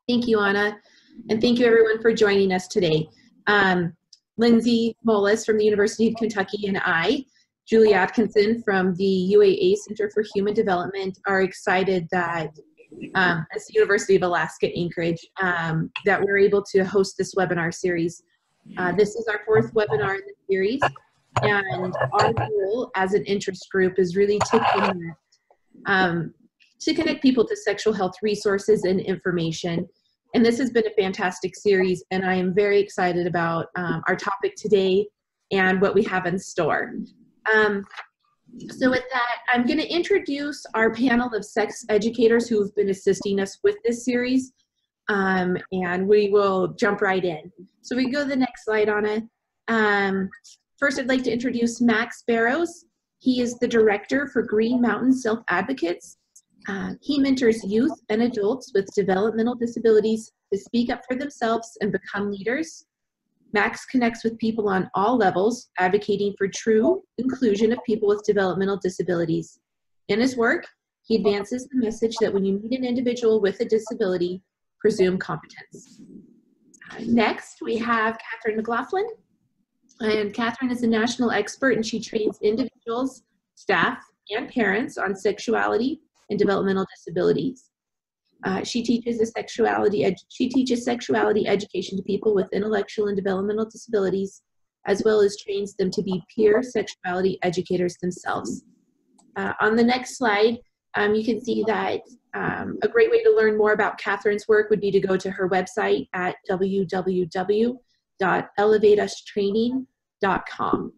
Thank you, Anna, and thank you everyone for joining us today. Lindsay Moelis from the University of Kentucky and I, Julie Atkinson from the UAA Center for Human Development, are excited that as the University of Alaska Anchorage, that we're able to host this webinar series. This is our fourth webinar in the series, and our goal as an interest group is really to connect people to sexual health resources and information. And this has been a fantastic series, and I am very excited about our topic today and what we have in store. So with that, I'm going to introduce our panel of sex educators who have been assisting us with this series, and we will jump right in. So we go to the next slide, Anna. First, I'd like to introduce Max Barrows. He is the director for Green Mountain Self-Advocates. He mentors youth and adults with developmental disabilities to speak up for themselves and become leaders. Max connects with people on all levels, advocating for true inclusion of people with developmental disabilities. In his work, he advances the message that when you meet an individual with a disability, presume competence. Next, we have Kathryn Mclaughlin. And Kathryn is a national expert, and she trains individuals, staff, and parents on sexuality and developmental disabilities. She teaches sexuality education to people with intellectual and developmental disabilities, as well as trains them to be peer sexuality educators themselves. On the next slide, you can see that a great way to learn more about Kathryn's work would be to go to her website at www.elevateustraining.com.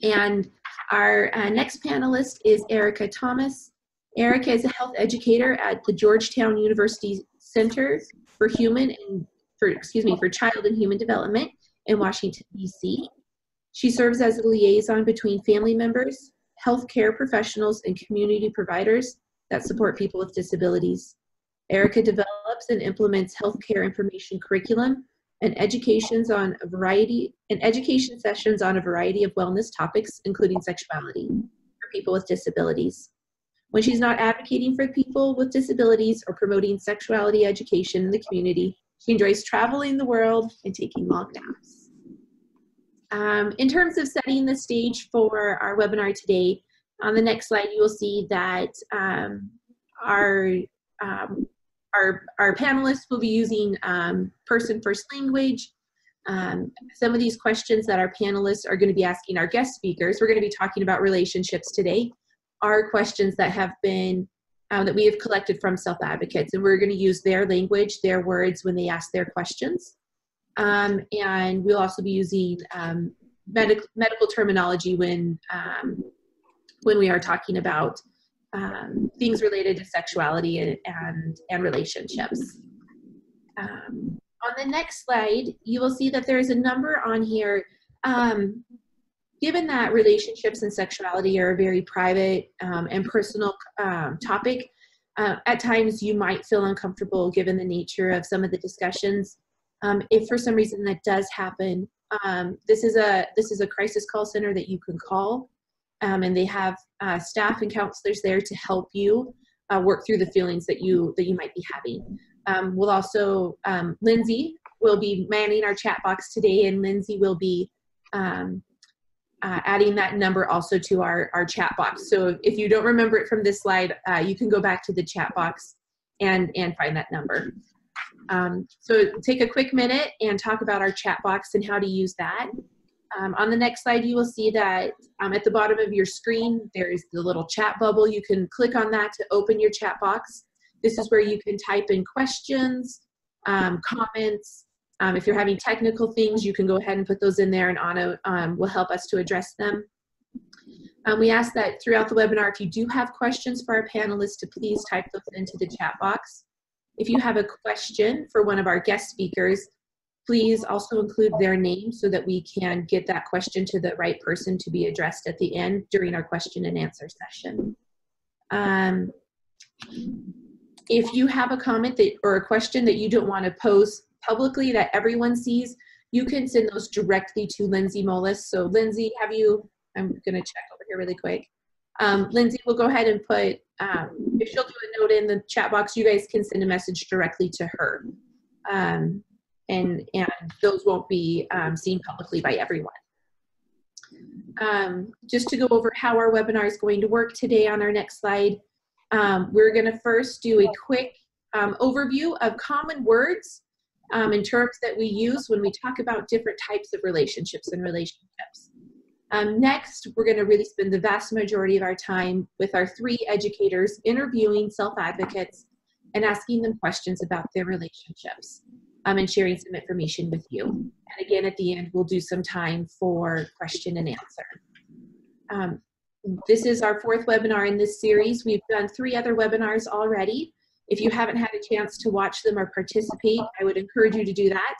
And our next panelist is Erika Thomas. Erika is a health educator at the Georgetown University Center for Child and Human Development in Washington, D.C. She serves as a liaison between family members, healthcare professionals, and community providers that support people with disabilities. Erika develops and implements healthcare information curriculum and education sessions on a variety of wellness topics, including sexuality, for people with disabilities. When she's not advocating for people with disabilities or promoting sexuality education in the community, she enjoys traveling the world and taking long naps. In terms of setting the stage for our webinar today, on the next slide you will see that our panelists will be using person first language. Some of these questions that our panelists are going to be asking our guest speakers, we're going to be talking about relationships today, are questions that have been, that we have collected from self-advocates, and we're going to use their language, their words when they ask their questions. And we'll also be using medical terminology when we are talking about things related to sexuality and relationships. On the next slide, you will see that there's a number on here. Given that relationships and sexuality are a very private and personal topic, at times you might feel uncomfortable given the nature of some of the discussions. If for some reason that does happen, this is a crisis call center that you can call, and they have staff and counselors there to help you work through the feelings that you might be having. We'll also, Lindsay will be manning our chat box today, and Lindsay will be adding that number also to our chat box. So if you don't remember it from this slide, you can go back to the chat box and find that number. So take a quick minute and talk about our chat box and how to use that. On the next slide, you will see that at the bottom of your screen, there's the little chat bubble. You can click on that to open your chat box. This is where you can type in questions, comments. If you're having technical things, you can go ahead and put those in there, and Anna will help us to address them. We ask that throughout the webinar, if you do have questions for our panelists, to please type those into the chat box. If you have a question for one of our guest speakers, please also include their name so that we can get that question to the right person to be addressed at the end during our question and answer session. If you have a comment or a question that you don't want to pose publicly that everyone sees, you can send those directly to Lindsay Moelis. So Lindsay, I'm going to check over here really quick. Lindsay will go ahead and put, if she'll do a note in the chat box, you guys can send a message directly to her. And those won't be seen publicly by everyone. Just to go over how our webinar is going to work today on our next slide, we're going to first do a quick overview of common words and terms that we use when we talk about different types of relationships and relationships. Next, we're going to really spend the vast majority of our time with our 3 educators interviewing self-advocates and asking them questions about their relationships and sharing some information with you. And again, at the end, we'll do some time for question and answer. This is our 4th webinar in this series. We've done 3 other webinars already. If you haven't had a chance to watch them or participate, I would encourage you to do that.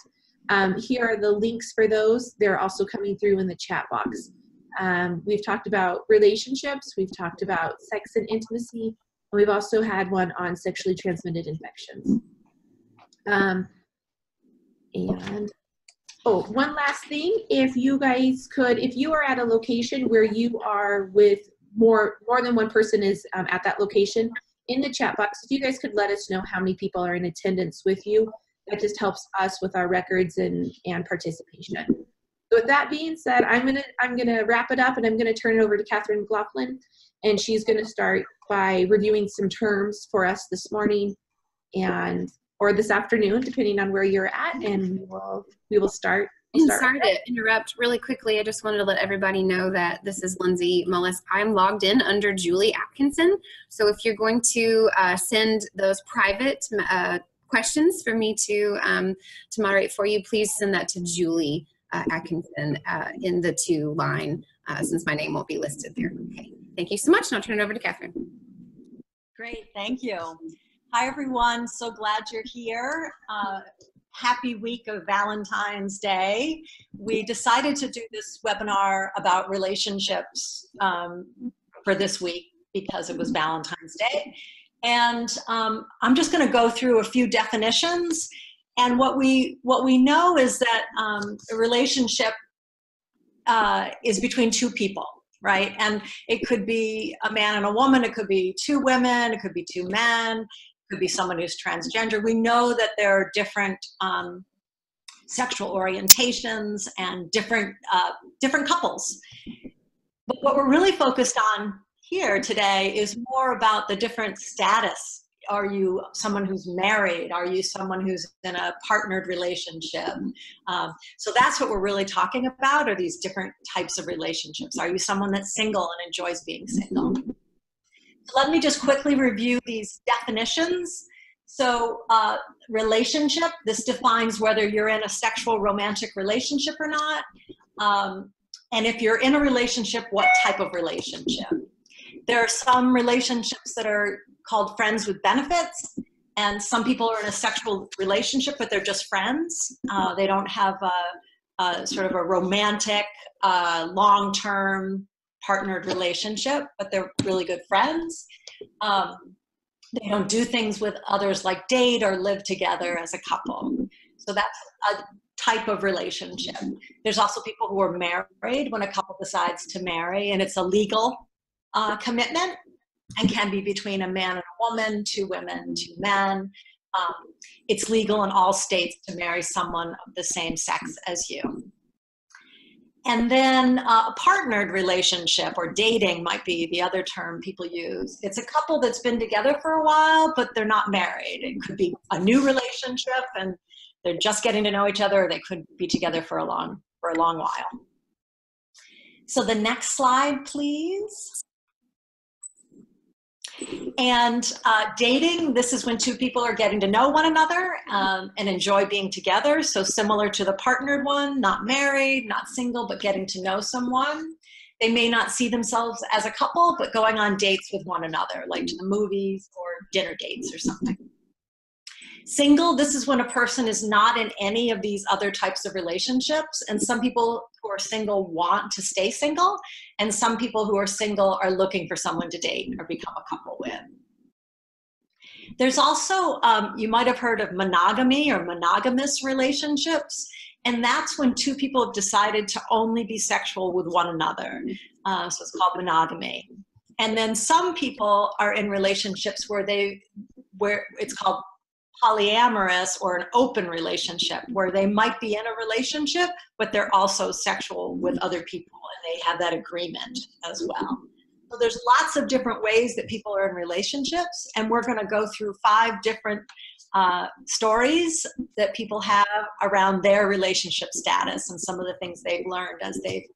Here are the links for those. They're also coming through in the chat box. We've talked about relationships, we've talked about sex and intimacy, and we've also had one on sexually transmitted infections. And oh, one last thing, if you guys could, if you are at a location where you are with more than one person is at that location, in the chat box, if you guys could let us know how many people are in attendance with you, that just helps us with our records and participation. So with that being said, I'm gonna wrap it up, and I'm gonna turn it over to Kathryn Mclaughlin, and she's gonna start by reviewing some terms for us this morning or this afternoon, depending on where you're at, and we will start. Sorry to interrupt really quickly. I just wanted to let everybody know that this is Lindsay Mullis. I'm logged in under Julie Atkinson. So if you're going to send those private questions for me to moderate for you, please send that to Julie Atkinson in the to line, since my name won't be listed there. Okay, thank you so much, and I'll turn it over to Kathryn. Great, thank you. Hi everyone, so glad you're here. Happy week of Valentine's Day. We decided to do this webinar about relationships for this week because it was Valentine's Day. And I'm just going to go through a few definitions. And what we know is that a relationship is between 2 people, right? And it could be a man and a woman, it could be 2 women, it could be 2 men, could be someone who's transgender. We know that there are different sexual orientations and different couples. But what we're really focused on here today is more about the different status. Are you someone who's married? Are you someone who's in a partnered relationship? So that's what we're really talking about, are these different types of relationships. Are you someone that's single and enjoys being single? Let me just quickly review these definitions. So relationship, this defines whether you're in a sexual romantic relationship or not. And if you're in a relationship, what type of relationship? There are some relationships that are called friends with benefits, and some people are in a sexual relationship, but they're just friends. They don't have a sort of a romantic, long-term partnered relationship, but they're really good friends. They don't do things with others like date or live together as a couple. So that's a type of relationship. There's also people who are married when a couple decides to marry, and it's a legal commitment and can be between a man and a woman, 2 women, 2 men. It's legal in all states to marry someone of the same sex as you. And then a partnered relationship, or dating might be the other term people use. It's a couple that's been together for a while, but they're not married. It could be a new relationship and they're just getting to know each other, or they could be together for a long while. So the next slide, please. And dating, this is when 2 people are getting to know one another and enjoy being together. So similar to the partnered one, not married, not single, but getting to know someone. They may not see themselves as a couple, but going on dates with one another, like to the movies or dinner dates or something. Single, this is when a person is not in any of these other types of relationships. And some people who are single want to stay single. And some people who are single are looking for someone to date or become a couple with. There's also, you might have heard of monogamy or monogamous relationships. And that's when 2 people have decided to only be sexual with one another. So it's called monogamy. And then some people are in relationships where it's called polyamorous, or an open relationship, where they might be in a relationship, but they're also sexual with other people, and they have that agreement as well. So there's lots of different ways that people are in relationships, and we're going to go through 5 different stories that people have around their relationship status and some of the things they've learned as they've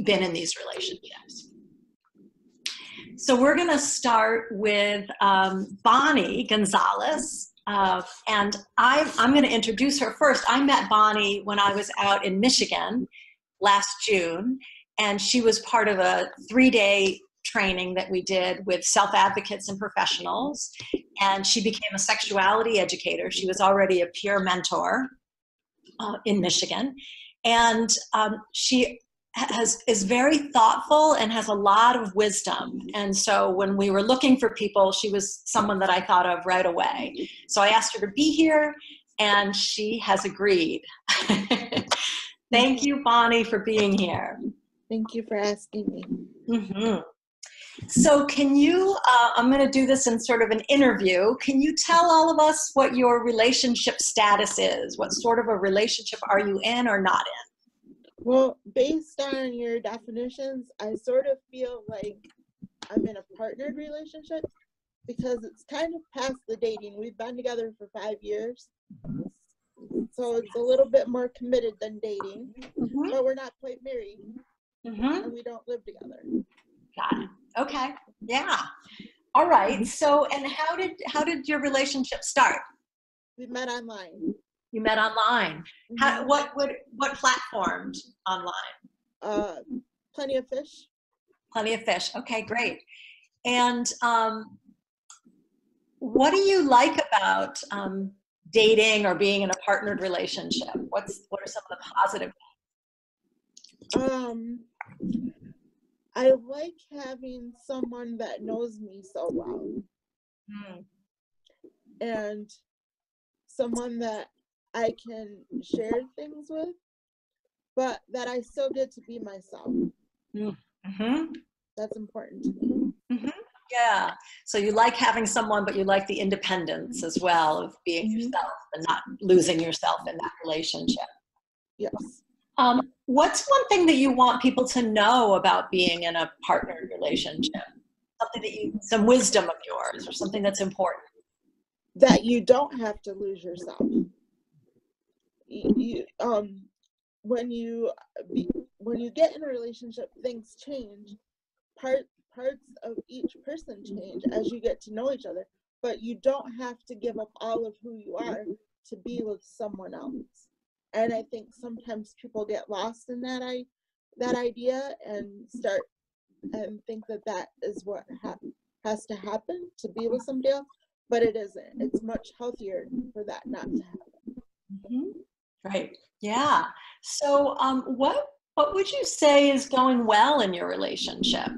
been in these relationships. So we're going to start with Bonnie Gonzalez, and I'm going to introduce her first. I met Bonnie when I was out in Michigan last June, and she was part of a 3-day training that we did with self-advocates and professionals, and she became a sexuality educator. She was already a peer mentor in Michigan, and she is very thoughtful and has a lot of wisdom. And so when we were looking for people, she was someone that I thought of right away. So I asked her to be here, and she has agreed. Thank you, Bonnie, for being here. Thank you for asking me. Mm-hmm. So can you, I'm going to do this in sort of an interview. Can you tell all of us what your relationship status is? What sort of a relationship are you in or not in? Well, based on your definitions, I sort of feel like I'm in a partnered relationship because it's kind of past the dating. We've been together for 5 years, so it's a little bit more committed than dating, but we're not quite married, and we don't live together. Got it. Okay. Yeah. All right. So, and how did your relationship start? We met online. You met online. How, what platforms online? Plenty of Fish. Plenty of Fish. Okay, great. And what do you like about dating or being in a partnered relationship? What are some of the positive things? I like having someone that knows me so well, and someone that I can share things with, but that I still get to be myself. That's important to me. Yeah. So you like having someone, but you like the independence as well of being yourself and not losing yourself in that relationship. Yes. What's one thing that you want people to know about being in a partnered relationship? Something that some wisdom of yours, or something that's important. That you don't have to lose yourself. When you get in a relationship, things change. Parts of each person change as you get to know each other, but you don't have to give up all of who you are to be with someone else. And I think sometimes people get lost in that idea and start and think that is what has to happen to be with somebody else, but it isn't. It's much healthier for that not to happen. Right. Yeah. So what would you say is going well in your relationship?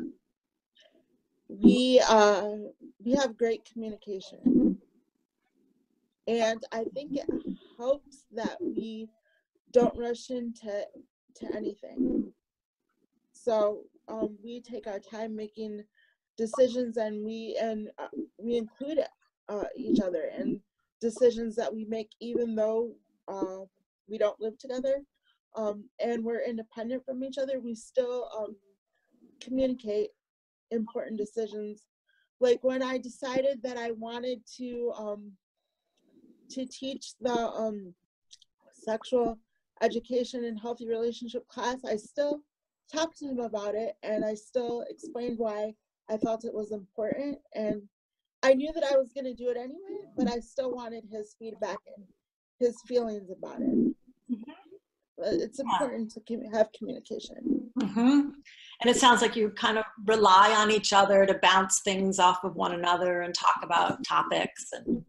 We have great communication, and I think it helps that we don't rush into anything. So we take our time making decisions, and we include each other in decisions that we make, even though we don't live together, and we're independent from each other. We still communicate important decisions. Like when I decided that I wanted to teach the sexual education and healthy relationship class, I still talked to him about it, and I still explained why I felt it was important. And I knew that I was going to do it anyway, but I still wanted his feedback and his feelings about it. It's important to have communication. And it sounds like you kind of rely on each other to bounce things off of one another and talk about topics. And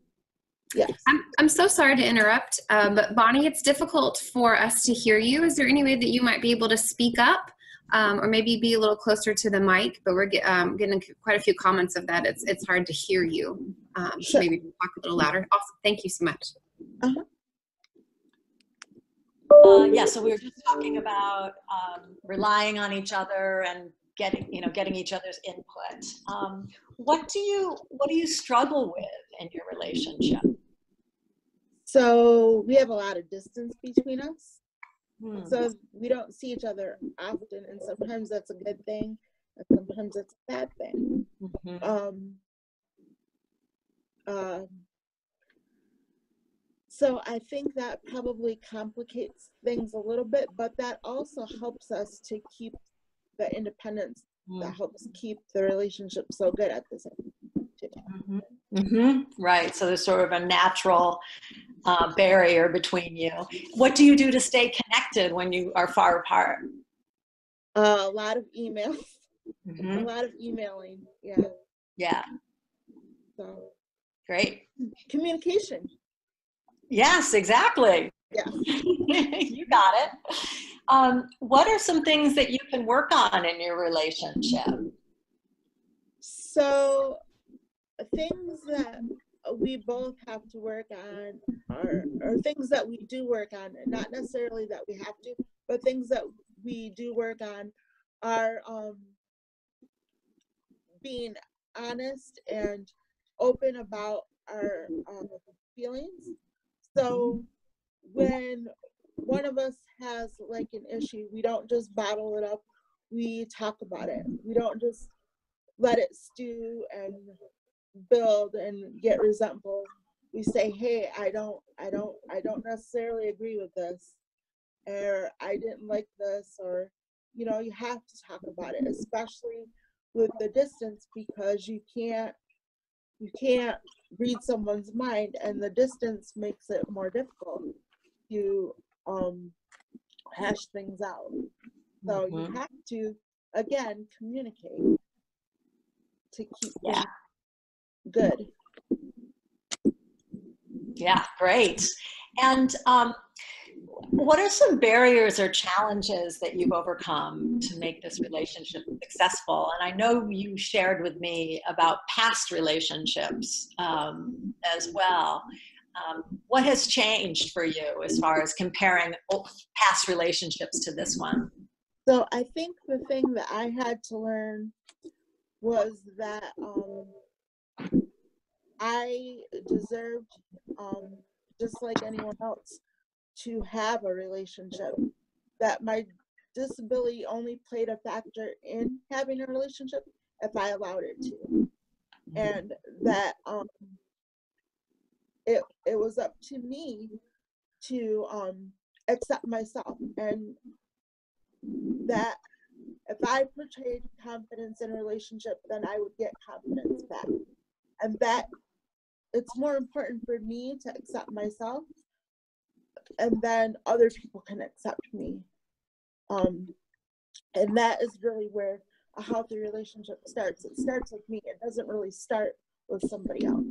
yes. I'm so sorry to interrupt, but Bonnie, it's difficult for us to hear you. Is there any way that you might be able to speak up, or maybe be a little closer to the mic? But we're getting quite a few comments of that. It's hard to hear you. So maybe talk a little louder. Awesome. Thank you so much. Yeah, so we were just talking about relying on each other and getting each other's input. What do you struggle with in your relationship? So we have a lot of distance between us. So we don't see each other often, and sometimes that's a good thing, and sometimes it's a bad thing. So I think that probably complicates things a little bit, but that also helps us to keep the independence. That helps keep the relationship so good at the same time. Right. So there's sort of a natural barrier between you. What do you do to stay connected when you are far apart? A lot of emails. A lot of emailing. Yeah. So great. Communication. Yes, exactly. Yeah. You got it. What are some things that you can work on in your relationship? So things that we both have to work on are things that we do work on, and not necessarily that we have to, but things that we do work on are being honest and open about our feelings. So when one of us has like an issue, we don't just bottle it up. We talk about it. We don't just let it stew and build and get resentful. We say, hey, I don't necessarily agree with this, or I didn't like this, or you have to talk about it, especially with the distance, because you can't read someone's mind, and the distance makes it more difficult to hash things out. So you have to, again, communicate to keep things good. Yeah, great. And what are some barriers or challenges that you've overcome to make this relationship successful? And I know you shared with me about past relationships as well. What has changed for you as far as comparing past relationships to this one? So I think the thing that I had to learn was that I deserved, just like anyone else, to have a relationship, that my disability only played a factor in having a relationship if I allowed it to, and that it was up to me to accept myself, and that if I portrayed confidence in a relationship, then I would get confidence back, and that it's more important for me to accept myself, and then other people can accept me. And that is really where a healthy relationship starts. It starts with me. It doesn't really start with somebody else.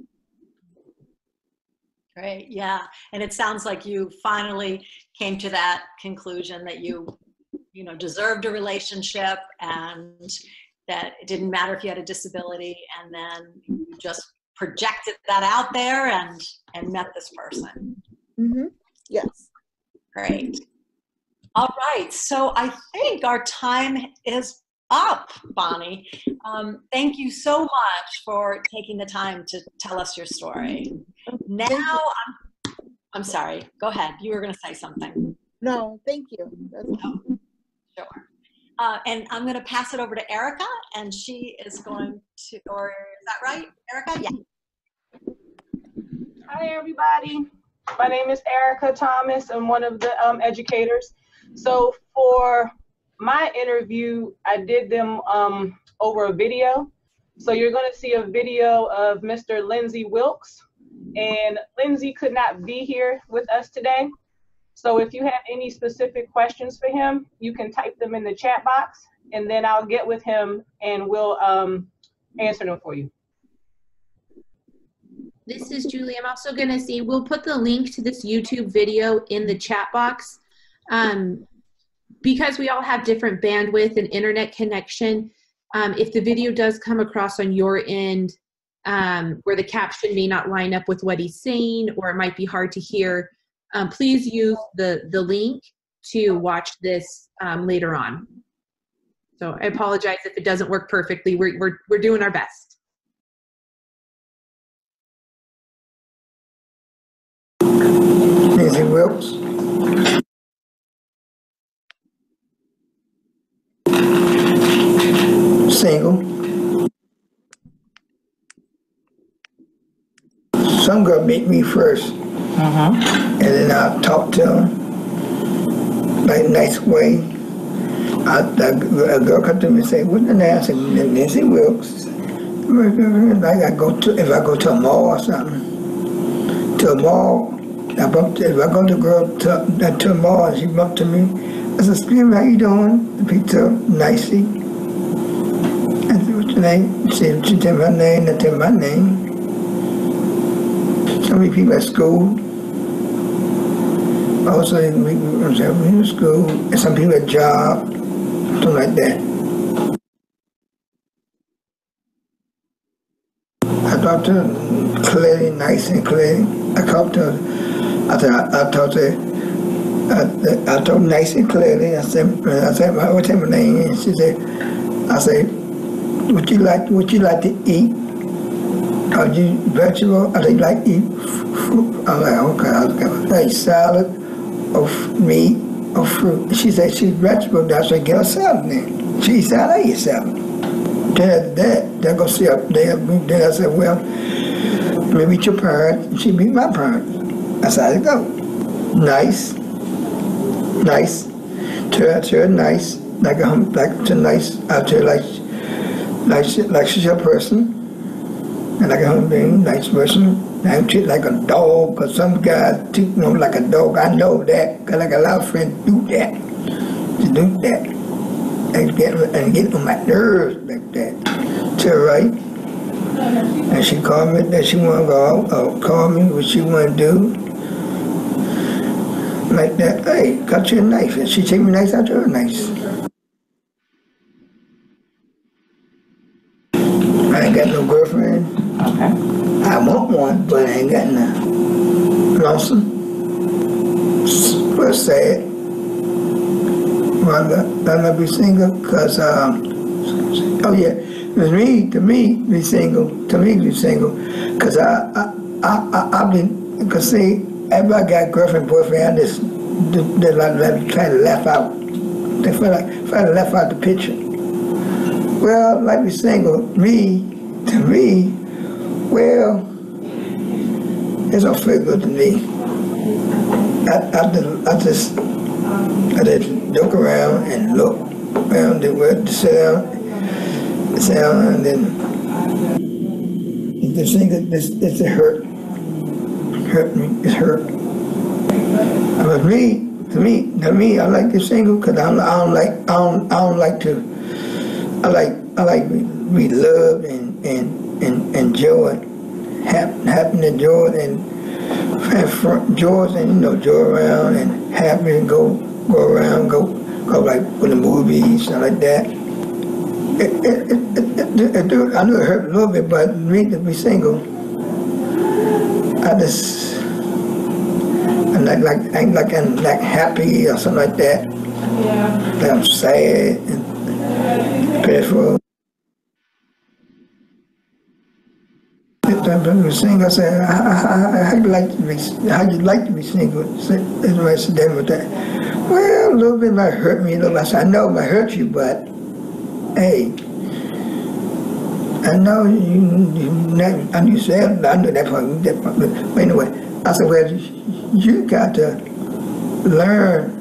Great, yeah. And it sounds like you finally came to that conclusion that you deserved a relationship, and that it didn't matter if you had a disability, and then you just projected that out there and met this person. Yes. Great. All right. So I think our time is up, Bonnie. Thank you so much for taking the time to tell us your story. Now, I'm sorry. Go ahead. You were going to say something. No, thank you. Sure. And I'm going to pass it over to Erika, and she is going to, or is that right, Erika? Yeah. Hi, everybody. My name is Erika Thomas. I'm one of the educators. So for my interview, I did them over a video. So you're going to see a video of Mr. Lindsay Wilkes, and Lindsay could not be here with us today. So if you have any specific questions for him, you can type them in the chat box, and then I'll get with him and we'll answer them for you. This is Julie. I'm also going to see, we'll put the link to this YouTube video in the chat box. Because we all have different bandwidth and internet connection, if the video does come across on your end where the caption may not line up with what he's saying, or it might be hard to hear, please use the link to watch this later on. So I apologize if it doesn't work perfectly. We're doing our best. Nancy Wilkes. Single. Some girl meet me first, and then I'll talk to them, like nice way. A girl come to me and say, "What's the name?" I said, "Nancy Wilkes." Like if I go to a mall or something, to a mall, if I go to a girl to a mall and she bump to me, I said, "Excuse me, how you doing?" She tell nicely. I said, "What's your name?" She tell me her name, I tell my name. So many people at school. Also, in school, and some people at job, something like that. I talked to her clearly, nice and clearly. I talked to her. I talked to her. I told her nice and clearly. I said, "What's my name?" And she said, "I said, would you like to eat? Are you vegetable? Or do you like to eat fruit?" I'm like, "Okay, like salad or meat or fruit." She said she's vegetable. That's why I get her salad then. She eats salad, I eat salad. Then they'll go see up there. Then I said, "Well, maybe meet your parents." She meet my parents. That's how it go. Nice. To her nice. Like to nice. I tell her like she's a person. And like a human being, nice person. I treat like a dog, because some guys treat them like a dog. I know that, because like a lot of friends do that. They do that. And get on my nerves like that. To her right. And she called me that she want to go out, or call me what she want to do. Like that. "Hey, cut you a knife." And she take me nice out to her nice. I ain't got no girlfriend. Okay. I want one, but I ain't got none. Lonesome. Well, sad. Rather not be single, because, oh yeah, to me, be single, because I've been, because see, everybody got girlfriend, boyfriend, I just try to laugh out. They feel like left out the picture. Well, like be single, to me, well, it don't feel good to me. I just look around and look around the word, sit down, and then the thing it's a hurt me, it's hurt. But to me, I like the single because I don't like to. I like be loved and joy, happy and joy and have joy and joy around and happy and go around, go like with the movies and like that. I know it hurt a little bit, but me to be single, I'm like happy or something like that. Yeah. Like I'm sad and pitiful. I said, how'd you like to be single? Everybody said that with that. Well, a little bit might hurt me a little bit. I said, I know it might hurt you, but hey, I know you said, I knew that part. But anyway, I said, well, you got to learn.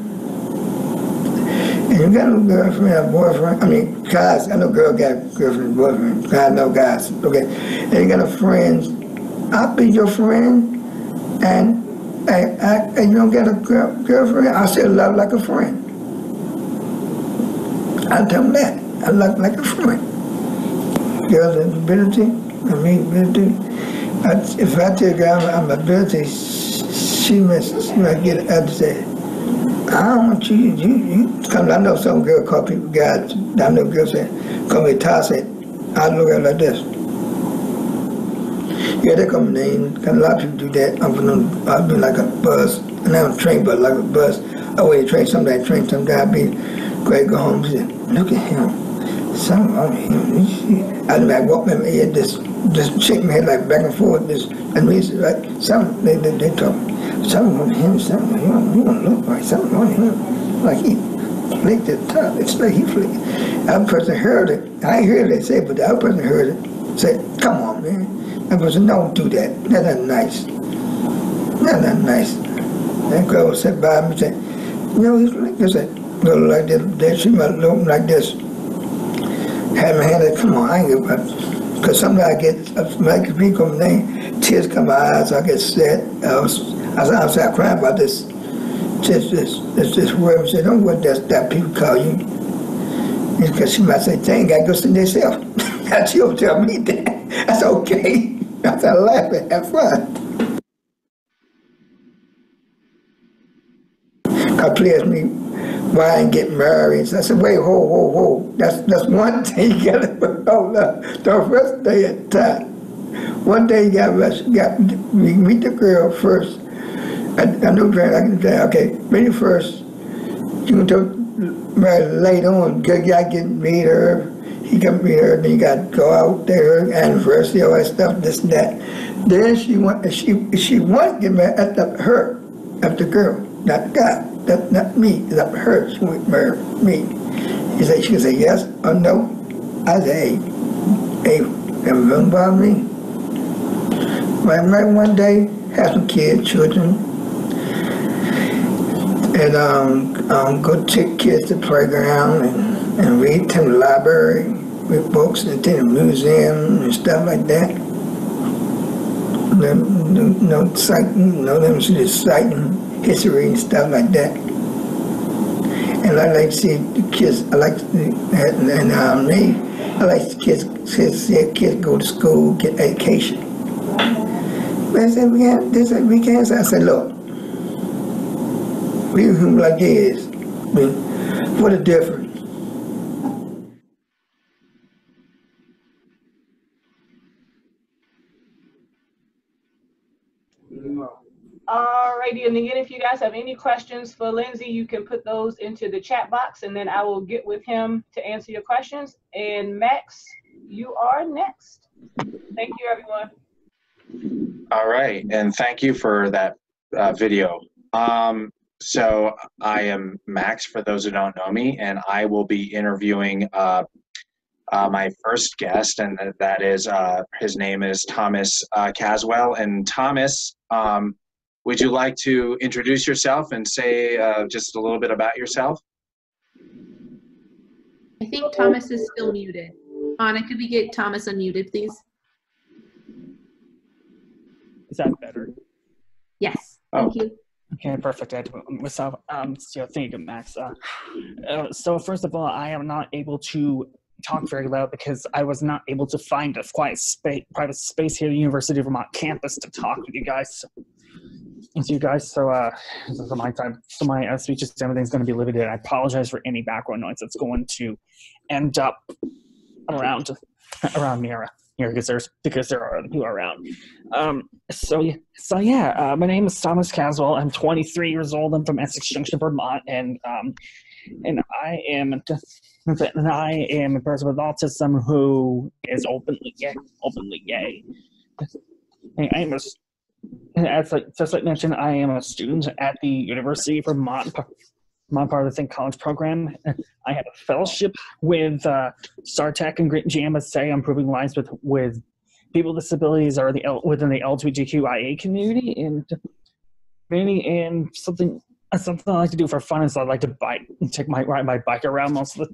And you got no girlfriend or boyfriend. I mean, guys, I know girls got girlfriend, boyfriend. I know guys, okay. And you got a friend. I'll be your friend, and you don't get a girlfriend. I still love like a friend. I tell them that. I love like a friend. Girls with ability, if I tell a girl I'm ability, she might get it up to say, I don't want you come. I know some girl call people guys. I know girls say, call me Tassie. I look at it like this. Yeah, they call me name. Cause a lot of people do that. I've been like a bus, and I'm trained, like a bus. I wait train. Some guy train. Some guy be great. Go home. Say, look at him. something wrong with him. I walked in my head, just shake my head like back and forth, and we like something they talk, something wrong with him, something he don't look right, something wrong with him. Like he flicked the top, it's like he flicked. The other person heard it. I ain't heard it say, but the other person heard it. Said, come on, man. That person don't do that. That's not nice. That's not nice. That girl sat by me and said, you know, he's like this. Go like this. She might look like this. Had my hand, come on, I ain't give up. Because sometimes I get, like people name, tears come in my eyes, I get sad. I was outside crying about this. Just this word. She said, don't what that people call you. Because she might say, they ain't got to go see themselves. She'll tell me that. That's okay. I started laughing, have fun. God please me, why I ain't get married. So I said, wait, whoa. That's one thing you gotta hold up. The first day at time. One day you got meet the girl first. I know I can say, okay, meet her first. You can talk marry later on. You gotta get meet her. He can meet her, then you gotta go out there, anniversary, all that stuff, this and that. Then she want to get married at the girl, not the guy. That's not me, it's up to her. She won't marry me. She can say yes or no. I say, hey, don't bother me. I might one day have some children, and go take kids to the playground and read to the library, read books, and to the museum and stuff like that. No citing, them see the citing, history and stuff like that. And I like to see the kids, I like to see kids go to school, get education. But I said, we can't. So I said, look, we human like this. I mean, what a difference. Alrighty, and again, if you guys have any questions for Lindsay, you can put those into the chat box, and then I will get with him to answer your questions. And Max, you are next. Thank you, everyone. All right, and thank you for that video. So I am Max, for those who don't know me, and I will be interviewing my first guest, and that is, his name is Thomas Caswell. And Thomas, would you like to introduce yourself and say just a little bit about yourself? I think Thomas is still muted. Anna, could we get Thomas unmuted, please? Is that better? Yes, thank you. Okay, perfect. So thank you, Max. So first of all, I am not able to talk very loud because I was not able to find a quiet private space here at the University of Vermont campus to talk with you guys. So my speech and everything's going to be limited. I apologize for any background noise that's going to end up around me because there are other people around. My name is Thomas Caswell. I'm 23 years old. I'm from Essex Junction, Vermont, and I am a person with autism who is openly gay. Just like mentioned, I am a student at the University of Vermont. I'm part of the Think College program. I have a fellowship with StarTech and Great JMSA on improving lives with people with disabilities or within the LGBTQIA community, and something I like to do for fun is I like to ride my bike around most of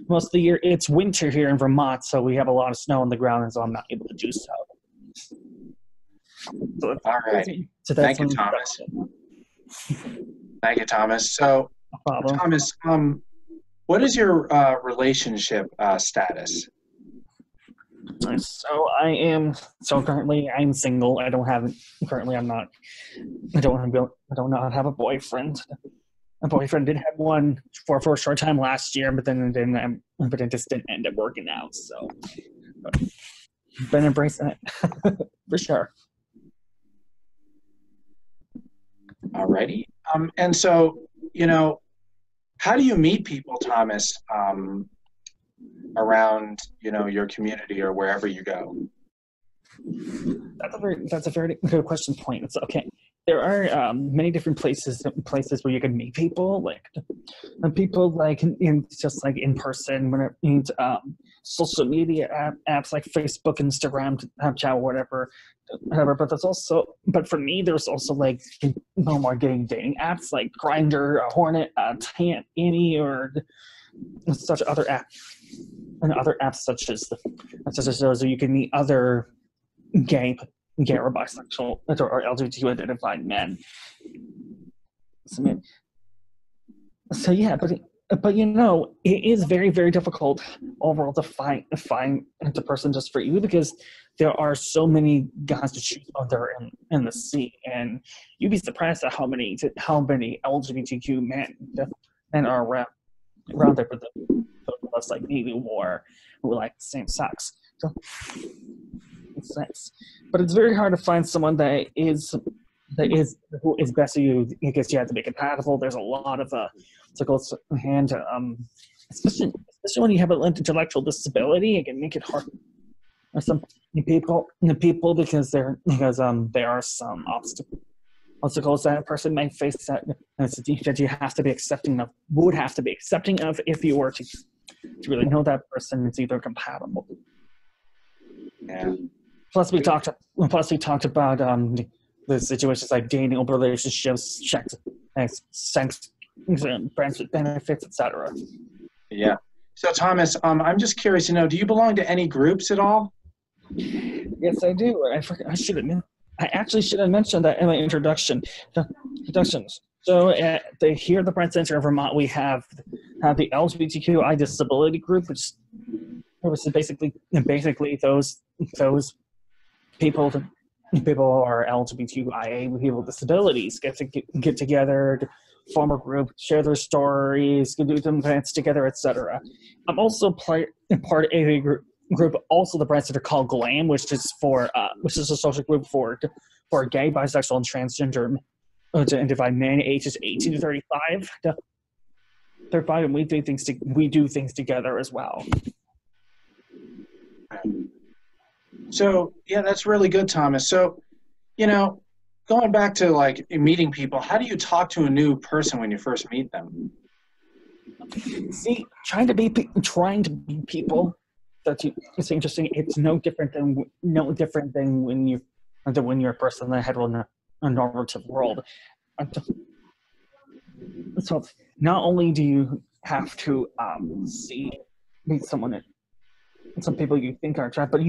the year. It's winter here in Vermont, so we have a lot of snow on the ground, and so I'm not able to do so. All right. Thank you, Thomas. Thank you, Thomas. So, Thomas, what is your relationship status? Currently I'm single. I don't have a boyfriend. A boyfriend did have one for a short time last year, but then it just didn't end up working out. So, been embracing it for sure. Alrighty. And so, how do you meet people, Thomas? around, you know, your community or wherever you go? That's a very good question point. It's okay. There are many different places where you can meet people, like people like just like in person, when it means social media apps like Facebook, Instagram, Snapchat, whatever. But there's also, but for me, there's also like no more dating apps like Grindr, Hornet, Annie, or such other apps, and other apps such as those where you can meet other gay or bisexual or LGBTQ identified men. So yeah, but you know, it is very, very difficult overall to find a person just for you, because there are so many guys to choose out there in the scene, and you'd be surprised at how many LGBTQ men are around there, but us like maybe more who like the same sex. So it's nice, but it's very hard to find someone who is best for you, because you have to be compatible. There's a lot of goes hand, especially when you have an intellectual disability. It can make it hard for some people because there are some obstacles that a person may face that you have to be accepting of, if you were to really know that person is either compatible. Yeah. Plus, we talked about the situations like dating, open relationships, sex, friends with benefits, etc. Yeah. So, Thomas, I'm just curious to know, do you belong to any groups at all? Yes, I do. I actually should have mentioned that in my introductions. So, here at the Brent Center in Vermont, we have the LGBTQI disability group, which is basically those people who are LGBTQIA people with disabilities get together, form a group, share their stories, do some events together, etc. I'm also part of a group, also the Brent Center, called GLAM, which is a social group for gay, bisexual, and transgender identified men ages 18 to 35. And we do things together as well. So, yeah, that's really good, Thomas. So, you know, going back to like meeting people, how do you talk to a new person when you first meet them? See, trying to be people it's interesting. It's no different than when you're a person in a heteronormative world. So not only do you have to meet some people you think are attractive,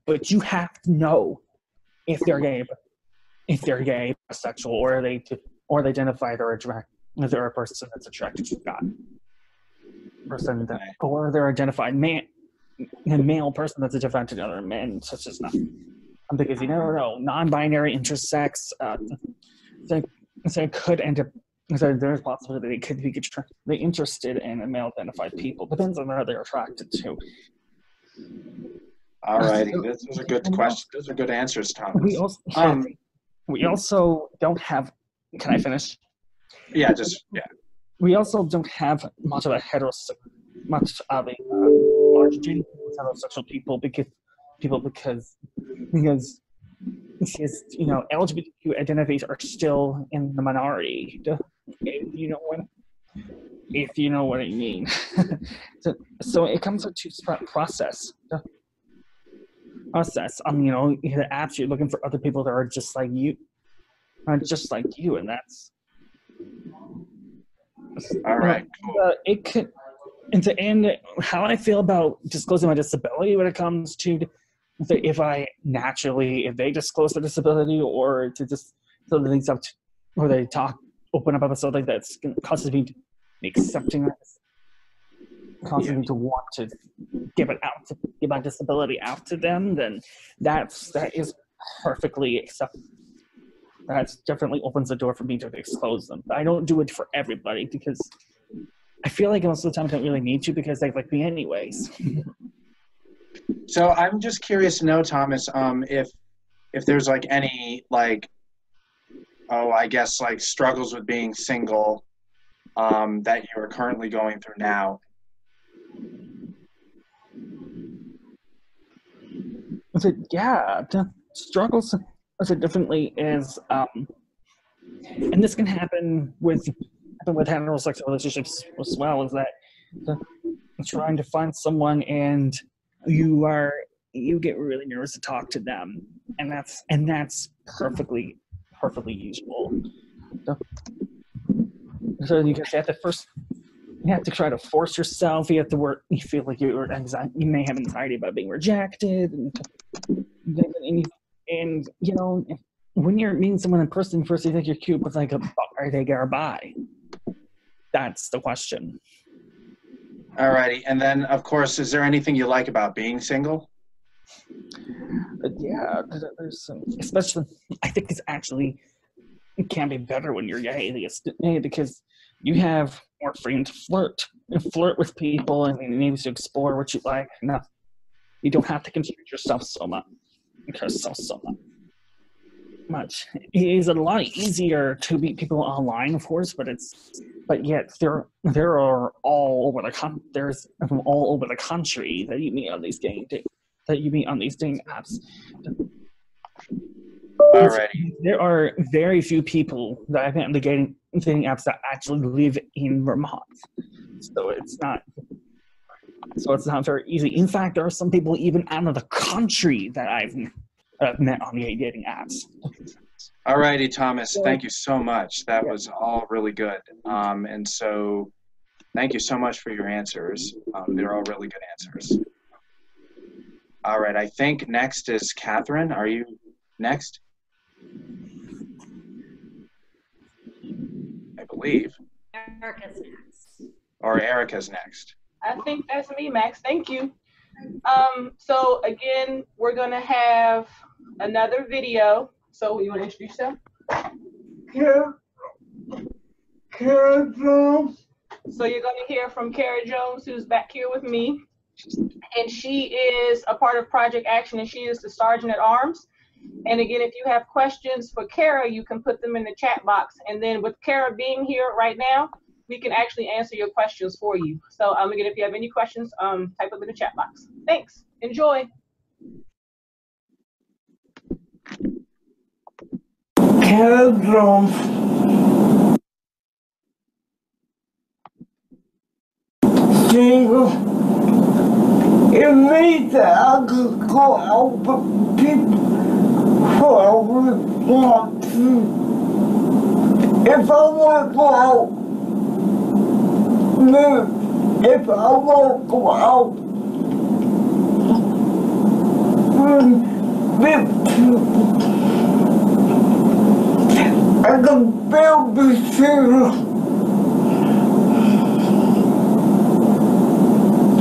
but you have to know if they're gay, bisexual, or they identify they're a person that's attracted to God, or they're identified male person that's attracted to other men, such as because you never know, non-binary, intersex, so it could end up. So there's a possibility they could be interested in male-identified people. Depends on where they're attracted to. All righty, those are good questions. Those are good answers, Thomas. We also don't have. Can I finish? Yeah, We also don't have much of a large dating pool with heterosexual people because you know, LGBTQ identities are still in the minority. If you know what I mean. So it comes to process. You know, the apps, you're looking for other people that are just like you, and that's all right. Cool. It could. And to end, how I feel about disclosing my disability when it comes to if they disclose their disability, or to just so the things up to, or they open up about something that's causes me to be accepting this, causes me to want to give my disability out to them, then that is perfectly acceptable. That definitely opens the door for me to disclose them. But I don't do it for everybody because I feel like most of the time I don't really need to, because they like me anyways. So I'm just curious to know, Thomas, if there's like any I guess like struggles with being single that you are currently going through now. I said, yeah, the struggles I said differently is, and this can happen with heterosexual relationships as well, is that trying to find someone and you get really nervous to talk to them, and that's perfectly usual. So you have to first, you have to try to force yourself. You have to work. You feel like you may have anxiety about being rejected, and you know, when you're meeting someone in person, first you think you're cute, but like, are they gay or bi? That's the question. Alrighty, and then of course, is there anything you like about being single? Yeah, there's especially, I think it can be better when you're gay because you have more freedom to flirt with people, and maybe to explore what you like. No, you don't have to constrict yourself so much. It is a lot easier to meet people online, of course, but yet there are all over there's from all over the country that you meet on these dating apps. Alrighty. There are very few people that I've met on the dating apps that actually live in Vermont, so it's not very easy. In fact, there are some people even out of the country that I've met on the dating apps. Alrighty, Thomas, thank you so much. That was all really good. And so thank you so much for your answers. They're all really good answers. All right, I think next is Kathryn. Are you next? I believe. Erika's next. Or Erika's next. I think that's me, Max. Thank you. So again, we're gonna have another video. So you want to introduce yourself? Kara Jones. So you're gonna hear from Kara Jones, who's back here with me, and she is a part of Project Action, and she is the Sergeant at Arms. And again, if you have questions for Kara, you can put them in the chat box. And then with Kara being here right now, we can actually answer your questions for you. So again, if you have any questions, type them in the chat box. Thanks. Enjoy. Kara Jones. Single. It means that I could go out with people who I would want to. If I want to go out, if I want to go out with people, I can build this single.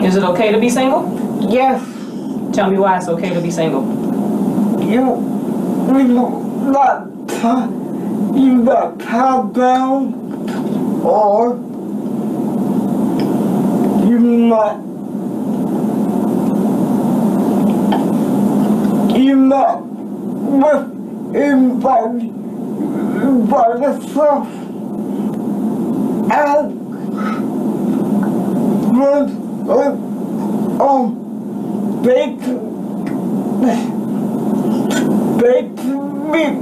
Is it okay to be single? Yes. Tell me why it's okay to be single. You're not tied down, or you're not with anybody by yourself. And they can meet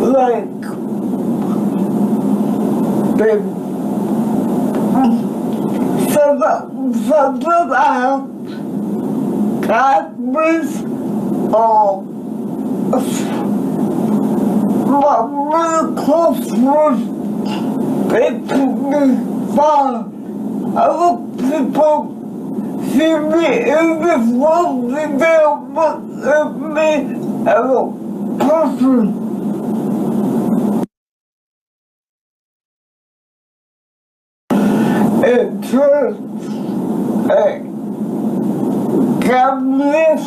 like they sometimes I have guys my really close friends, they took me far. Other people see me in this world, they don't look at me as a person. It turns a cabinet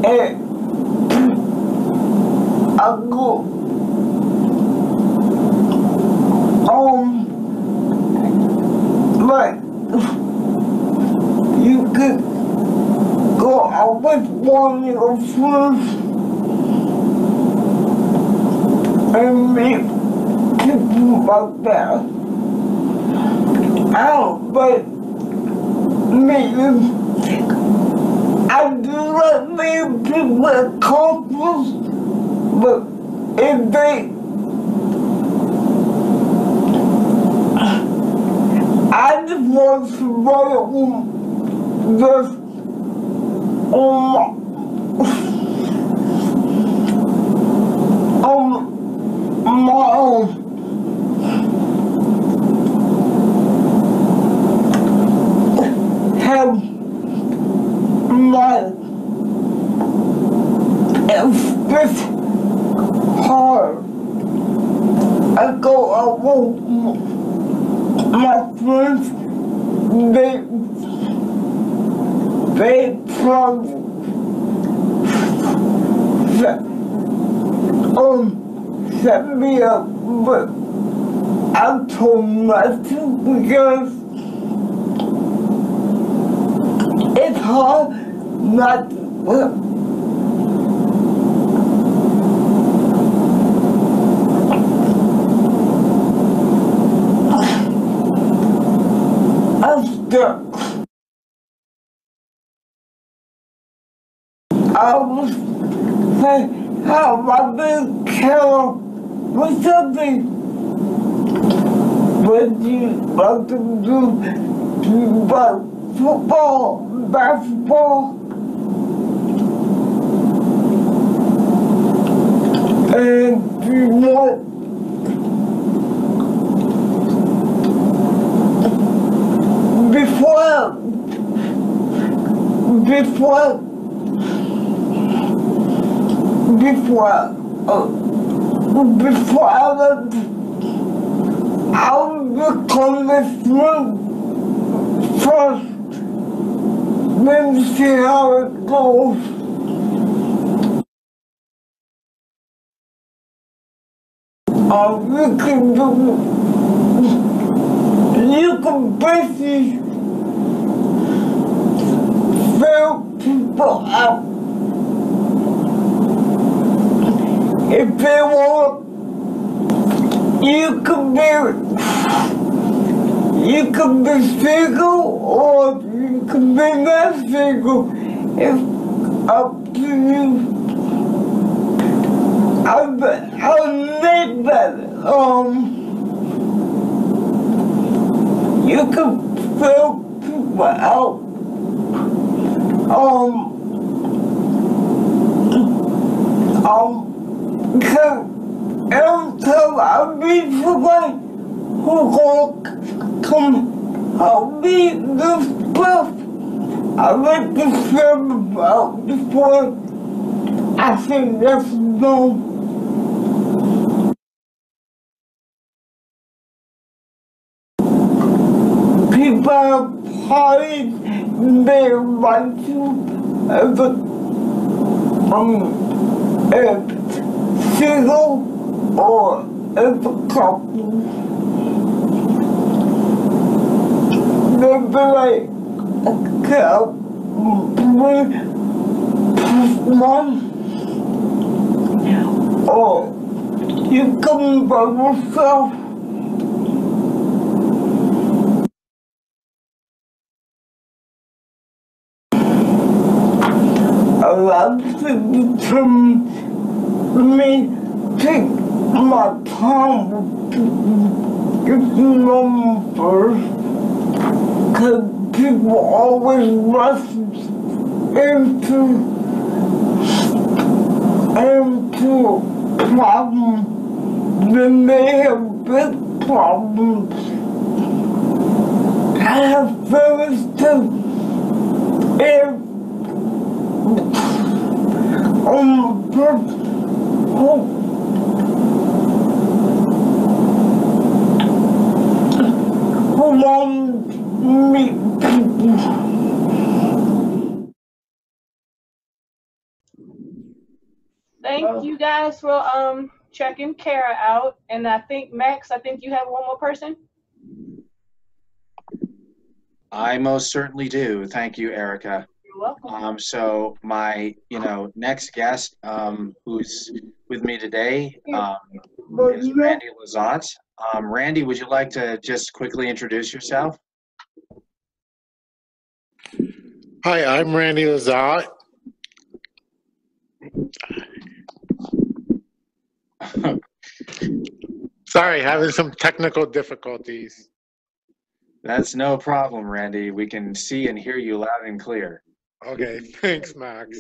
and I go like you could go out with one of your friends and meet people like that. But meetings. I do not need people at conference, but if they, I just want to write on this on my own. Have my it's hard. I go out with my friends, they probably set me up, but I told not to because it's hard not to. I'm stuck. I was saying how I've been careful with something. What you like to do about football, basketball, and you want before I left, I'll become this one first, then see how it goes. You can basically fill people out. If they want, you can be single or you can be not single. It's up to you. I'll make that. You can fill people out. Because every time I meet somebody who gonna come help me this stuff, I like to share them out before I say yes or no. People have parties they invite you as a single or as a couple. They'll be like, okay, I'll one, or you come by yourself. A lot of people tell me take my time to get to know me first, because people always rush into problems. Then they have big problems. I have feelings too. If who want to meet people. Thank you guys for checking Kara out, and I think Max, I think you have one more person. I most certainly do. Thank you, Erika. You're welcome. So my, next guest, who's with me today, is Randy Lazant. Randy, would you like to just quickly introduce yourself? Hi, I'm Randy Lazat. Sorry, having some technical difficulties. That's no problem, Randy. We can see and hear you loud and clear. Okay, thanks, Max.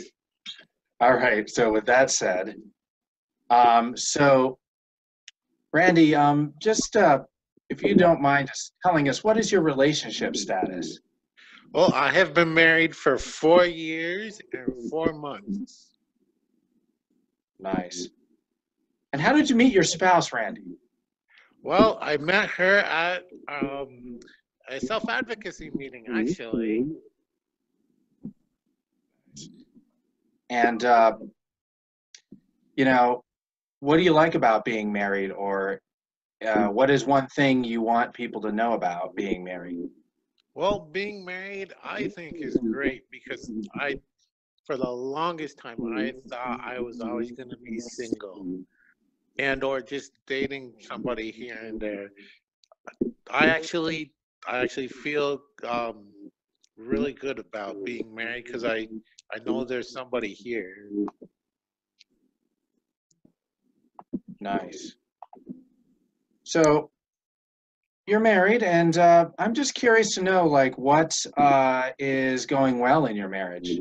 All right, so with that said, so Randy, just if you don't mind just telling us, what is your relationship status? Well, I have been married for 4 years and 4 months. Nice. And how did you meet your spouse, Randy? Well, I met her at a self-advocacy meeting, actually. And, you know, what do you like about being married, or what is one thing you want people to know about being married? Well, being married, I think, is great because for the longest time, I thought I was always going to be single and or just dating somebody here and there. I actually feel really good about being married because I know there's somebody here. Nice. So you're married, and I'm just curious to know, like, what is going well in your marriage?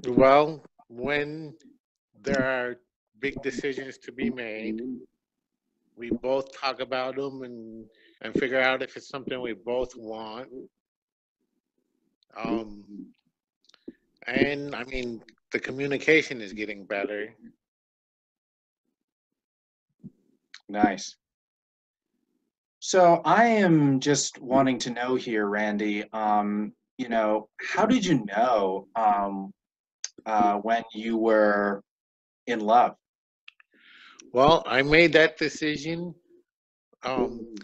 Well, when there are big decisions to be made, we both talk about them and figure out if it's something we both want. And I mean, the communication is getting better. Nice. So I am just wanting to know here, Randy, you know, how did you know when you were in love? Well, I made that decision. I'm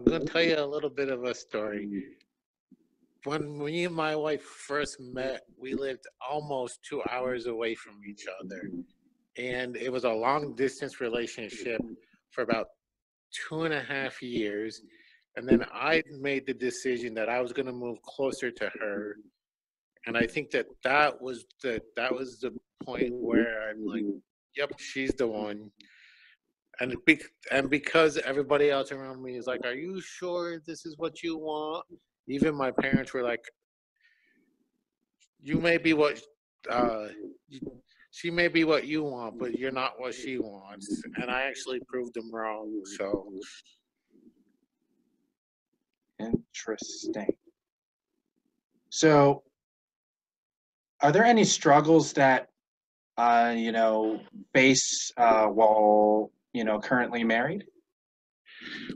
going to tell you a little bit of a story. When me and my wife first met, we lived almost 2 hours away from each other. And it was a long distance relationship for about 2.5 years. And then I made the decision that I was going to move closer to her. And I think that was the point where I'm like, yep, she's the one. And because everybody else around me is like, are you sure this is what you want? Even my parents were like, you may be what she may be what you want, but you're not what she wants. And I actually proved them wrong. So Interesting. So are there any struggles that you know, face while, you know, currently married?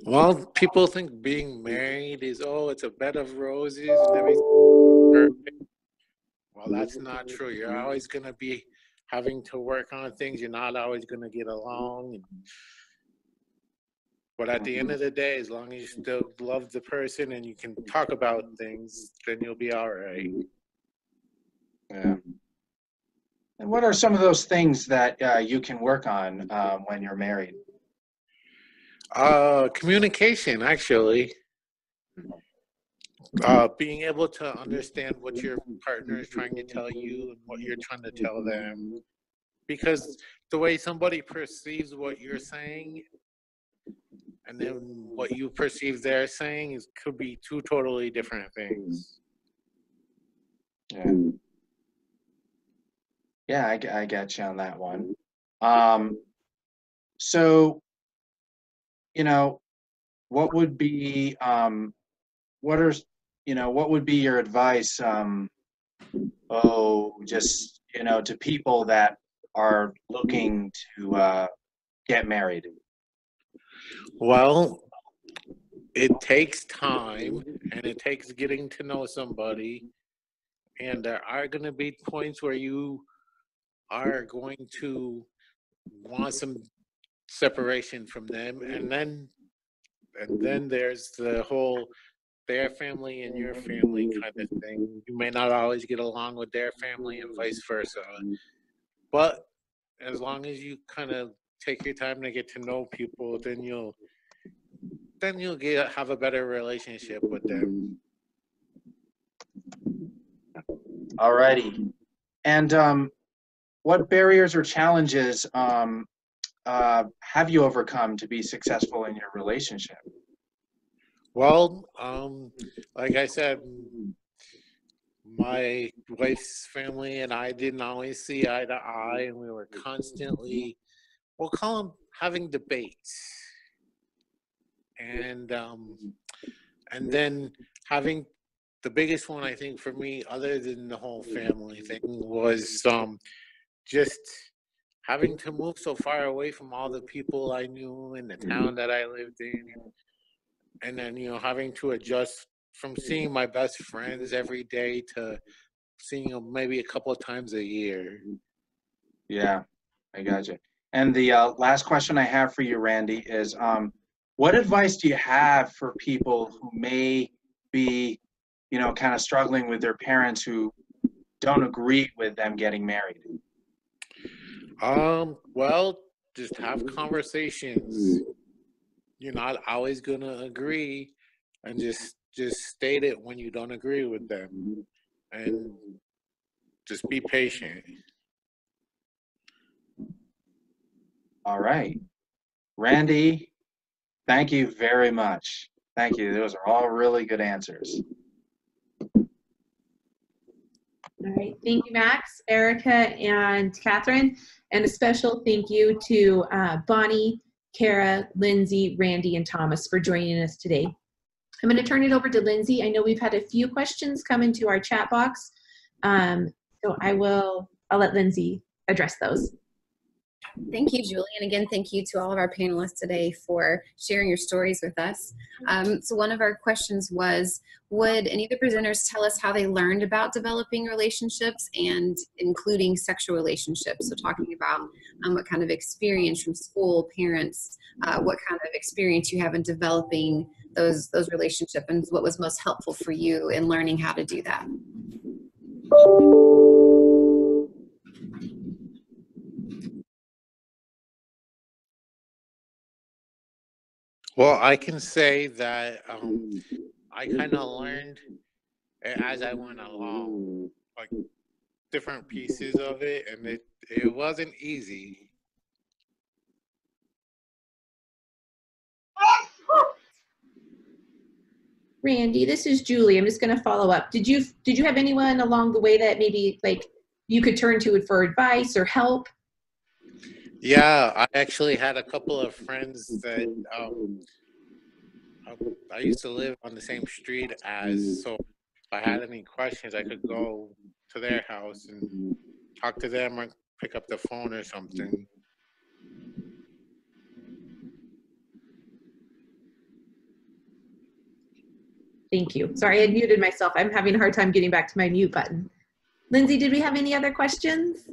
well, people think being married is, oh, it's a bed of roses and everything perfect. Well, that's not true. You're always going to be having to work on things. You're not always going to get along. But at the end of the day, as long as you still love the person and you can talk about things, then you'll be all right. Yeah. And what are some of those things that you can work on when you're married? Communication, actually. Being able to understand what your partner is trying to tell you and what you're trying to tell them. Because the way somebody perceives what you're saying and then what you perceive they're saying could be two totally different things. Yeah. Yeah, I get you on that one. So, you know, what would be what are you know, what would be your advice just, you know, to people that are looking to get married? Well, it takes time and it takes getting to know somebody, and there are going to be points where you are going to want some separation from them, and then there's the whole their family and your family kind of thing. You may not always get along with their family and vice versa, but as long as you kind of take your time to get to know people, then you'll have a better relationship with them. Alrighty. And what barriers or challenges have you overcome to be successful in your relationship? Well, like I said, my wife's family and I didn't always see eye to eye, and we were constantly, we'll call them, having debates. And then having the biggest one, I think, for me, other than the whole family thing, was just having to move so far away from all the people I knew in the town that I lived in. And then, you know, having to adjust from seeing my best friends every day to seeing them maybe a couple of times a year. Yeah, I gotcha. And the last question I have for you, Randy, is what advice do you have for people who may be, you know, kind of struggling with their parents who don't agree with them getting married? Well, just have conversations. You're not always gonna agree, and just state it when you don't agree with them, and just be patient. All right. Randy, thank you very much. Thank you. Those are all really good answers. All right. Thank you, Max, Erika, and Kathryn. And a special thank you to Bonnie, Kara, Lindsay, Randy, and Thomas for joining us today. I'm going to turn it over to Lindsay. I know we've had a few questions come into our chat box. So I'll let Lindsay address those. Thank you, Julie. And again, thank you to all of our panelists today for sharing your stories with us. So one of our questions was, would any of the presenters tell us how they learned about developing relationships and including sexual relationships? So talking about what kind of experience from school, parents, what kind of experience you have in developing those relationships, and what was most helpful for you in learning how to do that. Well, I can say that I kind of learned as I went along, like different pieces of it, and it wasn't easy. Randy, this is Julie. I'm just going to follow up. Did you have anyone along the way that maybe like you could turn to for advice or help? Yeah, I actually had a couple of friends that I used to live on the same street as, so if I had any questions, I could go to their house and talk to them or pick up the phone or something. Thank you. Sorry, I had muted myself. I'm having a hard time getting back to my mute button. Lindsay, did we have any other questions?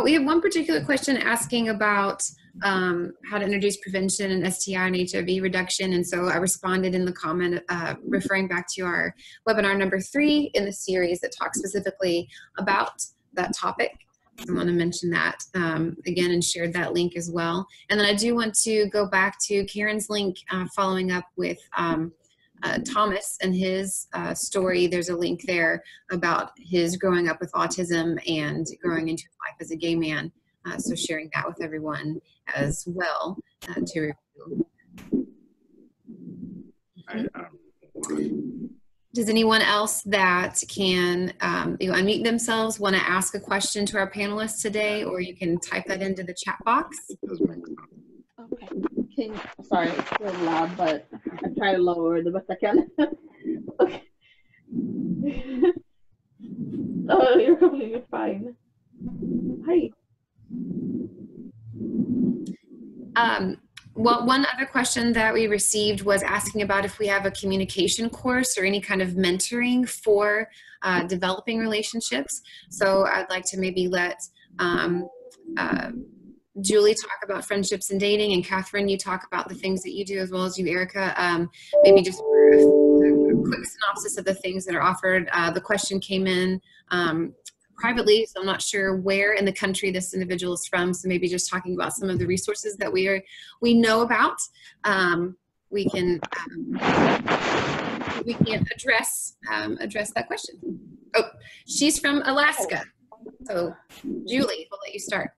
We have one particular question asking about how to introduce prevention and STI and HIV reduction. And so I responded in the comment referring back to our webinar number 3 in the series that talks specifically about that topic. I want to mention that again and shared that link as well. And then I do want to go back to Karen's link following up with Thomas and his story. There's a link there about his growing up with autism and growing into life as a gay man. So sharing that with everyone as well to review. Does anyone else that can unmute themselves want to ask a question to our panelists today, or you can type that into the chat box? Okay. Sorry, it's still loud, but I try to lower the best I can. Okay. Oh, you're fine. Hi. Well, one other question that we received was asking about if we have a communication course or any kind of mentoring for developing relationships. So I'd like to maybe let Julie talk about friendships and dating, and Kathryn, you talk about the things that you do, as well as you, Erika. Maybe just for a quick synopsis of the things that are offered. The question came in privately, so I'm not sure where in the country this individual is from, so maybe just talking about some of the resources that we know about we can address that question. Oh, she's from Alaska. So Julie, we'll let you start.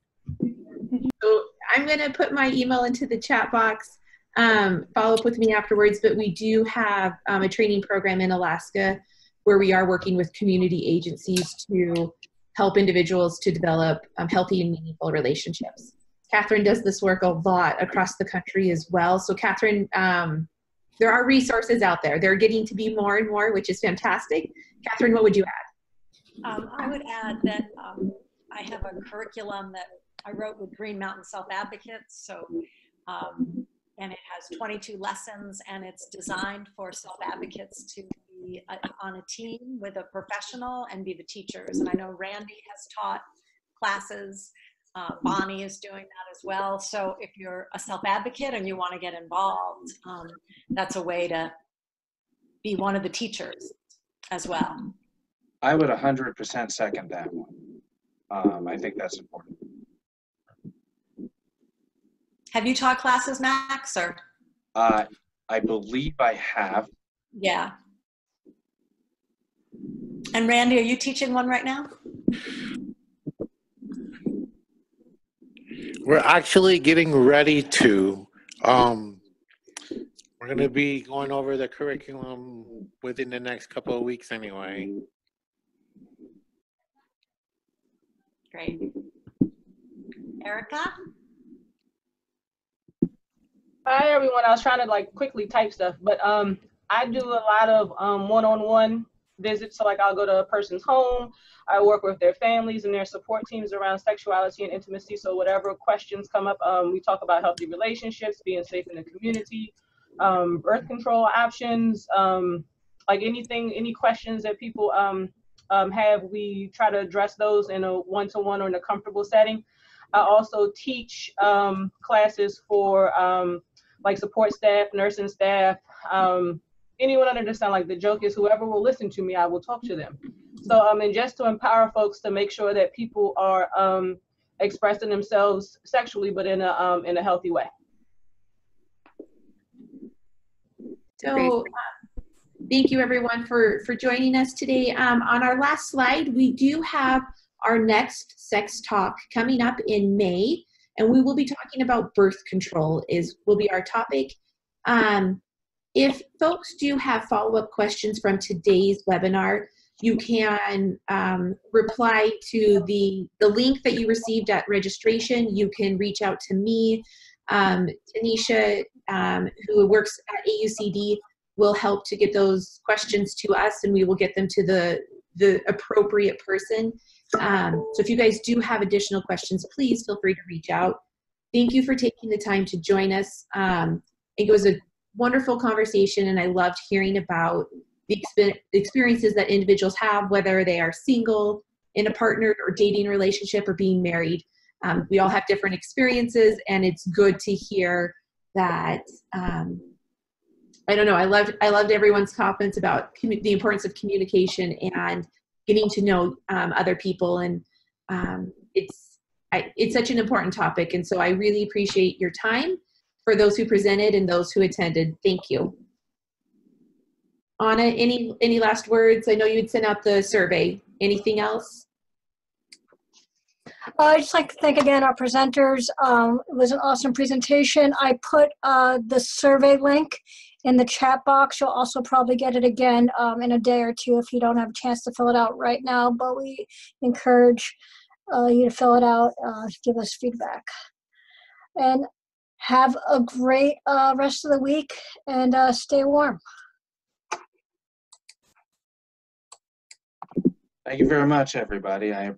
So I'm going to put my email into the chat box. Follow up with me afterwards, but we do have a training program in Alaska where we are working with community agencies to help individuals to develop healthy and meaningful relationships. Kathryn does this work a lot across the country as well. So Kathryn, there are resources out there. They're getting to be more and more, which is fantastic. Kathryn, what would you add? I would add that I have a curriculum that I wrote with Green Mountain Self-Advocates. So, and it has 22 lessons, and it's designed for self-advocates to be on a team with a professional and be the teachers. And I know Randy has taught classes. Bonnie is doing that as well. So if you're a self-advocate and you want to get involved, that's a way to be one of the teachers as well. I would 100% second that one. I think that's important. Have you taught classes, Max? Or? I believe I have. Yeah. And Randy, are you teaching one right now? We're actually getting ready to. We're going to be going over the curriculum within the next couple of weeks anyway. Great. Erika? Hi everyone. I was trying to like quickly type stuff, but I do a lot of one-on-one visits. So like I'll go to a person's home. I work with their families and their support teams around sexuality and intimacy. So whatever questions come up, we talk about healthy relationships, being safe in the community, birth control options, like any questions that people have, we try to address those in a one-to-one or in a comfortable setting. I also teach classes for like support staff, nursing staff, anyone under the sun. Like the joke is whoever will listen to me, I will talk to them. So and just to empower folks to make sure that people are expressing themselves sexually, but in a healthy way. So thank you everyone for joining us today. On our last slide, we do have our next sex talk coming up in May, and we will be talking about birth control will be our topic. If folks do have follow-up questions from today's webinar, you can reply to the link that you received at registration. You can reach out to me. Tanisha, who works at AUCD, will help to get those questions to us, and we will get them to the appropriate person. So if you guys do have additional questions, please feel free to reach out. Thank you for taking the time to join us. It was a wonderful conversation, and I loved hearing about the experiences that individuals have, whether they are single, in a partnered or dating relationship, or being married. We all have different experiences, and it's good to hear that. I don't know, I loved everyone's comments about the importance of communication and getting to know other people, and it's such an important topic, and so I really appreciate your time for those who presented and those who attended. Thank you. Anna, any last words? I know you had sent out the survey. Anything else? I'd just like to thank again our presenters. It was an awesome presentation. I put the survey link in the chat box. You'll also probably get it again in a day or two if you don't have a chance to fill it out right now, but we encourage you to fill it out, give us feedback. And have a great rest of the week, and stay warm. Thank you very much, everybody. I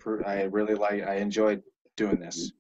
enjoyed doing this.